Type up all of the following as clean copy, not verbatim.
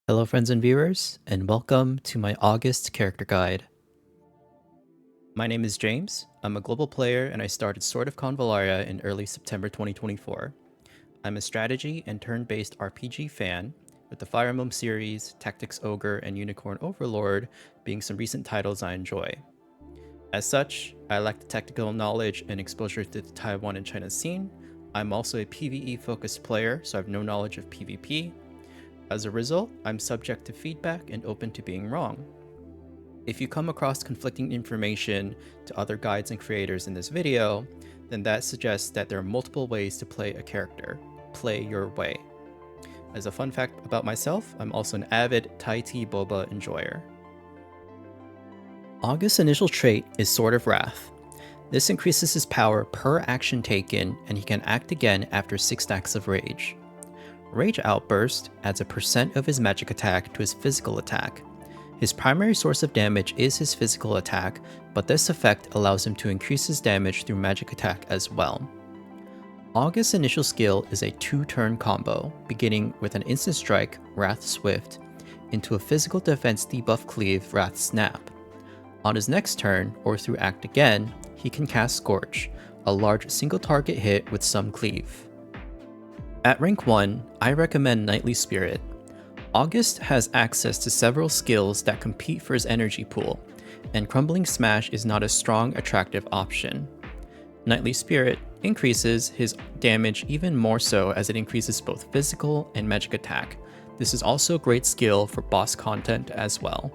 Hello friends and viewers, and welcome to my August character guide. My name is James, I'm a global player and I started Sword of Convallaria in early September 2024. I'm a strategy and turn-based RPG fan, with the Fire Emblem series, Tactics Ogre, and Unicorn Overlord being some recent titles I enjoy. As such, I lack the technical knowledge and exposure to the Taiwan and China scene. I'm also a PvE-focused player, so I have no knowledge of PvP. As a result, I'm subject to feedback and open to being wrong. If you come across conflicting information to other guides and creators in this video, then that suggests that there are multiple ways to play a character. Play your way. As a fun fact about myself, I'm also an avid Thai tea boba enjoyer. August's initial trait is Sword of Wrath. This increases his power per action taken, and he can act again after 6 stacks of rage. Rage Outburst adds a % of his magic attack to his physical attack. His primary source of damage is his physical attack, but this effect allows him to increase his damage through magic attack as well. August's initial skill is a 2-turn combo, beginning with an instant strike, Wrath Swift, into a physical defense debuff cleave, Wrath Snap. On his next turn, or through act again, he can cast Scorch, a large single target hit with some cleave. At rank 1, I recommend Knightly Spirit. Auguste has access to several skills that compete for his energy pool, and Crumbling Smash is not a strong, attractive option. Knightly Spirit increases his damage even more so as it increases both physical and magic attack. This is also a great skill for boss content as well.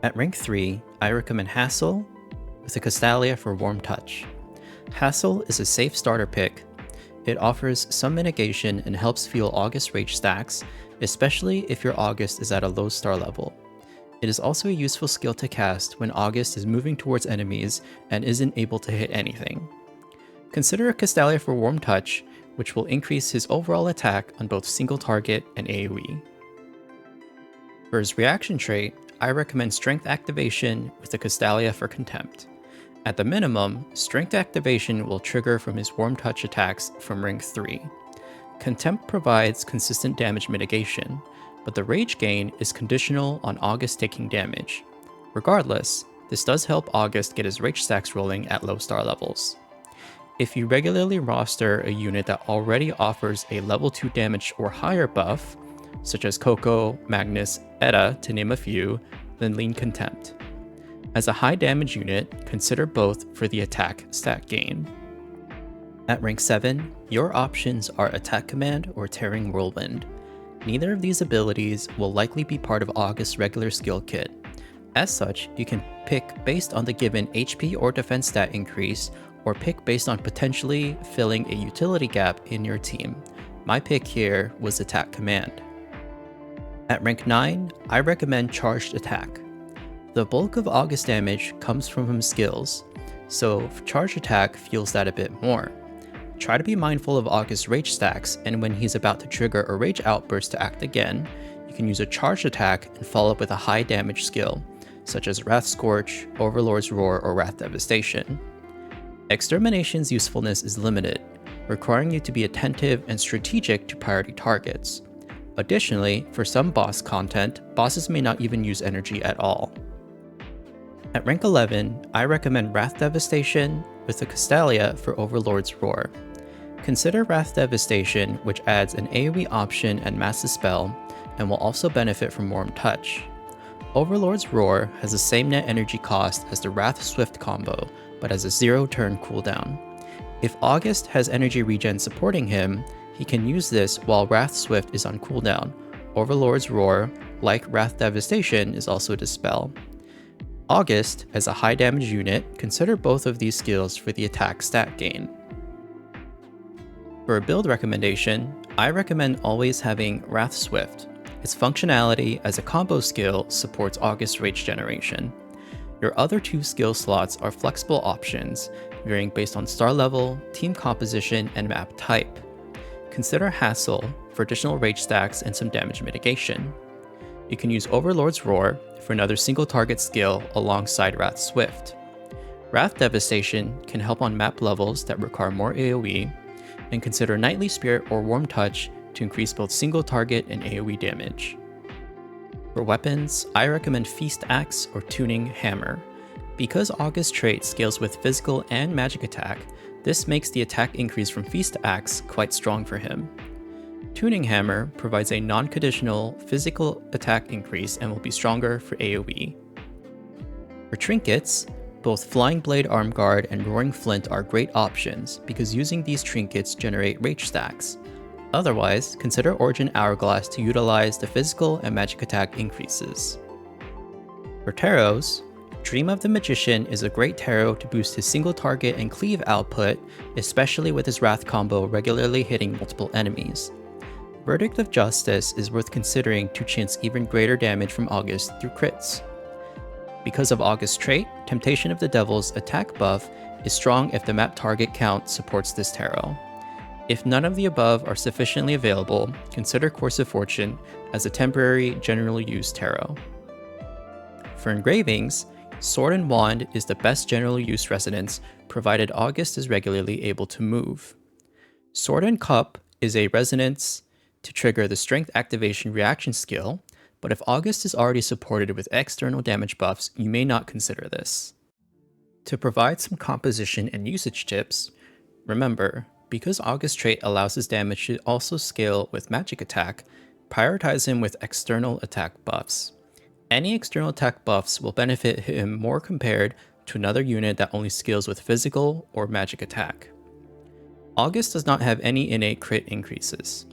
At rank 3, I recommend Hassel with a Castalia for Warm Touch. Hassel is a safe starter pick. It offers some mitigation and helps fuel August rage stacks, especially if your Auguste is at a low star level. It is also a useful skill to cast when Auguste is moving towards enemies and isn't able to hit anything. Consider a Castalia for Warm Touch, which will increase his overall attack on both single target and AoE. For his reaction trait, I recommend Strength Activation with the Castalia for Contempt. At the minimum, Strength Activation will trigger from his Warm Touch attacks from rank 3. Contempt provides consistent damage mitigation, but the rage gain is conditional on Auguste taking damage. Regardless, this does help Auguste get his rage stacks rolling at low star levels. If you regularly roster a unit that already offers a level 2 damage or higher buff, such as Coco, Magnus, Etta to name a few, then lean Contempt. As a high damage unit, consider both for the attack stat gain. At rank 7, your options are Attack Command or Tearing Whirlwind. Neither of these abilities will likely be part of August's regular skill kit. As such, you can pick based on the given HP or defense stat increase, or pick based on potentially filling a utility gap in your team. My pick here was Attack Command. At rank 9, I recommend Charged Attack. The bulk of August damage comes from his skills, so Charge Attack fuels that a bit more. Try to be mindful of August's rage stacks, and when he's about to trigger a rage outburst to act again, you can use a Charge Attack and follow up with a high damage skill, such as Wrath Scorch, Overlord's Roar, or Wrath Devastation. Extermination's usefulness is limited, requiring you to be attentive and strategic to priority targets. Additionally, for some boss content, bosses may not even use energy at all. At rank 11, I recommend Wrath Devastation with the Castalia for Overlord's Roar. Consider Wrath Devastation, which adds an AoE option and Mass Dispel, and will also benefit from Warm Touch. Overlord's Roar has the same net energy cost as the Wrath Swift combo, but has a 0-turn cooldown. If Auguste has energy regen supporting him, he can use this while Wrath Swift is on cooldown. Overlord's Roar, like Wrath Devastation, is also a Dispel. Auguste, as a high damage unit, consider both of these skills for the attack stat gain. For a build recommendation, I recommend always having Wrath Swift. Its functionality as a combo skill supports August rage generation. Your other 2 skill slots are flexible options, varying based on star level, team composition, and map type. Consider Hassel for additional rage stacks and some damage mitigation. You can use Overlord's Roar for another single target skill alongside Wrath Swift. Wrath Devastation can help on map levels that require more AoE, and consider Knightly Spirit or Warm Touch to increase both single target and AoE damage. For weapons, I recommend Feast Axe or Tuning Hammer. Because Auguste's trait scales with physical and magic attack, this makes the attack increase from Feast Axe quite strong for him. Tuning Hammer provides a non-conditional physical attack increase and will be stronger for AoE. For Trinkets, both Flying Blade Arm Guard and Roaring Flint are great options because using these trinkets generate rage stacks. Otherwise, consider Origin Hourglass to utilize the physical and magic attack increases. For tarots, Dream of the Magician is a great tarot to boost his single target and cleave output, especially with his Wrath combo regularly hitting multiple enemies. Verdict of Justice is worth considering to chance even greater damage from Auguste through crits. Because of Auguste's trait, Temptation of the Devil's attack buff is strong if the map target count supports this tarot. If none of the above are sufficiently available, consider Course of Fortune as a temporary general use tarot. For engravings, Sword and Wand is the best general use resonance provided Auguste is regularly able to move. Sword and Cup is a resonance to trigger the strength activation reaction skill, but if Auguste is already supported with external damage buffs, you may not consider this. To provide some composition and usage tips, remember, because Auguste's trait allows his damage to also scale with magic attack, prioritize him with external attack buffs. Any external attack buffs will benefit him more compared to another unit that only scales with physical or magic attack. Auguste does not have any innate crit increases.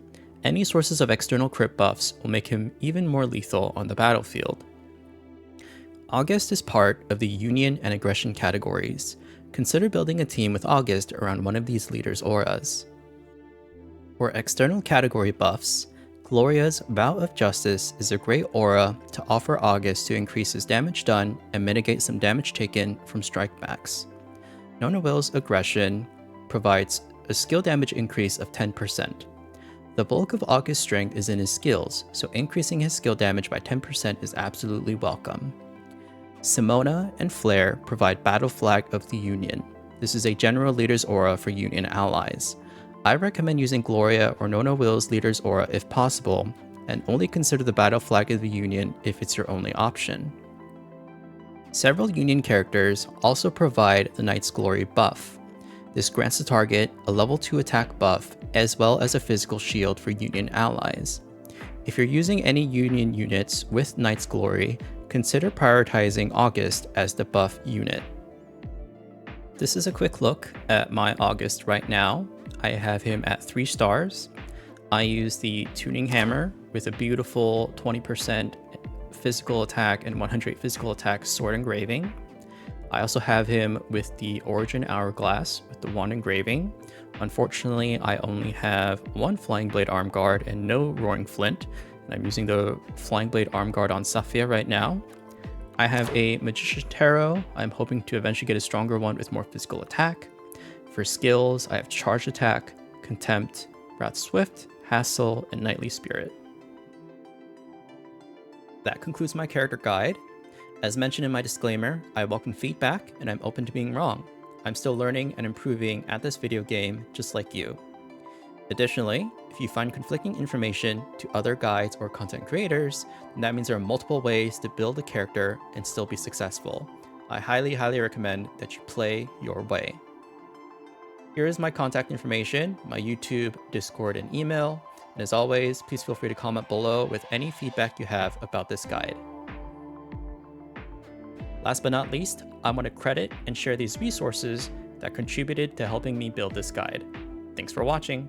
Any sources of external crit buffs will make him even more lethal on the battlefield. Auguste is part of the Union and Aggression categories. Consider building a team with Auguste around one of these leaders' auras. For external category buffs, Gloria's Vow of Justice is a great aura to offer Auguste to increase his damage done and mitigate some damage taken from strikebacks. Nona Will's Aggression provides a skill damage increase of 10%. The bulk of Auguste's strength is in his skills, so increasing his skill damage by 10% is absolutely welcome. Simona and Flare provide Battle Flag of the Union. This is a general leader's aura for Union allies. I recommend using Gloria or Nona Will's leader's aura if possible, and only consider the Battle Flag of the Union if it's your only option. Several Union characters also provide the Knight's Glory buff. This grants the target a level 2 attack buff as well as a physical shield for Union allies. If you're using any Union units with Knight's Glory, consider prioritizing Auguste as the buff unit. This is a quick look at my Auguste right now. I have him at 3 stars. I use the Tuning Hammer with a beautiful 20% physical attack and 100 physical attack sword engraving. I also have him with the Origin Hourglass with the wand engraving. Unfortunately, I only have one Flying Blade Arm Guard and no Roaring Flint, and I'm using the Flying Blade Arm Guard on Safia right now. I have a Magician Tarot. I'm hoping to eventually get a stronger one with more physical attack. For skills, I have Charge Attack, Contempt, Wrath Swift, Hassle, and Knightly Spirit. That concludes my character guide. As mentioned in my disclaimer, I welcome feedback and I'm open to being wrong. I'm still learning and improving at this video game just like you. Additionally, if you find conflicting information to other guides or content creators, then that means there are multiple ways to build a character and still be successful. I highly recommend that you play your way. Here is my contact information, my YouTube, Discord, and email. And as always, please feel free to comment below with any feedback you have about this guide. Last but not least, I want to credit and share these resources that contributed to helping me build this guide. Thanks for watching.